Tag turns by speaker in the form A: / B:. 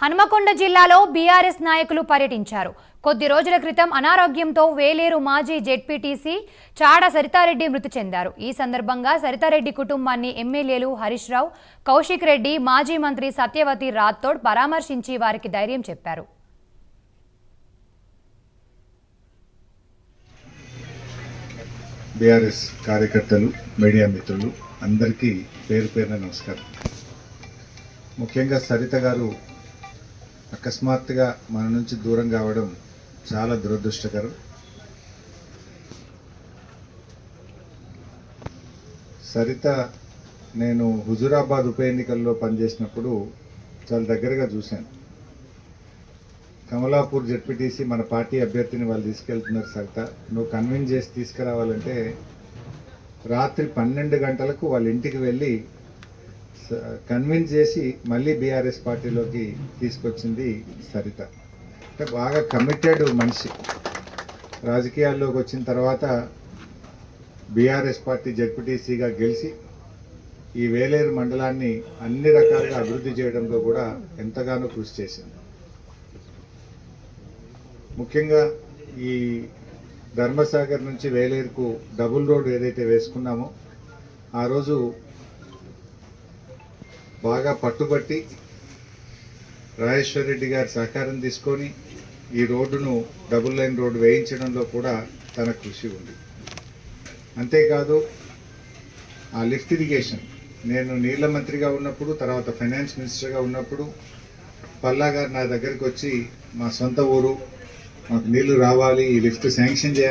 A: హనుమకొండ జిల్లాలో బీఆర్ఎస్ నాయకులు పర్యటించారు. కొద్ది రోజుల క్రితం అనారోగ్యంతో వేలేరు మాజీ జెడ్పీటీసీ చాడ సరితారెడ్డి మృతి చెందారు. ఈ సందర్భంగా సరితారెడ్డి కుటుంబాన్ని ఎమ్మెల్యేలు హరీష్ రావు, కౌశిక్ రెడ్డి, మాజీ మంత్రి సత్యవతి రాథోడ్ పరామర్శించి వారికి ధైర్యం చెప్పారు.
B: బీఆర్ఎస్ కార్యకర్తలు, మీడియా మిత్రులు అందరికీ పేరు పేరున నమస్కారం. ముఖ్యంగా సరిత గారు అకస్మాత్తుగా మన నుంచి దూరం కావడం చాలా దురదృష్టకరం. సరిత నేను హుజూరాబాద్ ఉప ఎన్నికల్లో పనిచేసినప్పుడు చాలా దగ్గరగా చూశాను. కమలాపూర్ జెడ్పీటీసీ మన పార్టీ అభ్యర్థిని వాళ్ళు తీసుకెళ్తున్నారు. సరిత నువ్వు కన్విన్స్ చేసి తీసుకురావాలంటే రాత్రి 12 గంటలకు వాళ్ళ ఇంటికి వెళ్ళి కన్విన్స్ చేసి మళ్ళీ బీఆర్ఎస్ పార్టీలోకి తీసుకొచ్చింది సరిత. అంటే బాగా కమిటెడ్ మనిషి. రాజకీయాల్లోకి వచ్చిన తర్వాత బీఆర్ఎస్ పార్టీ జెడ్పీటీసీగా గెలిచి ఈ వేలేరు మండలాన్ని అన్ని రకాలుగా అభివృద్ధి చేయడంలో కూడా ఎంతగానో కృషి చేసింది. ముఖ్యంగా ఈ ధర్మసాగర్ నుంచి వేలేరుకు డబుల్ రోడ్ ఏదైతే వేసుకున్నామో ఆ రోజు బాగా పట్టుబట్టి రాజేశ్వర్ రెడ్డి గారి సహకారం తీసుకొని ఈ రోడ్డును డబుల్ లైన్ రోడ్డు వేయించడంలో కూడా తన కృషి ఉంది. అంతేకాదు ఆ లిఫ్ట్ ఇరిగేషన్ నేను నీళ్ల మంత్రిగా ఉన్నప్పుడు, తర్వాత ఫైనాన్స్ మినిస్టర్గా ఉన్నప్పుడు పల్లా గారు నా దగ్గరికి వచ్చి మా సొంత ఊరు, మాకు నీళ్లు రావాలి, ఈ లిఫ్ట్ శాంక్షన్ చేయాలి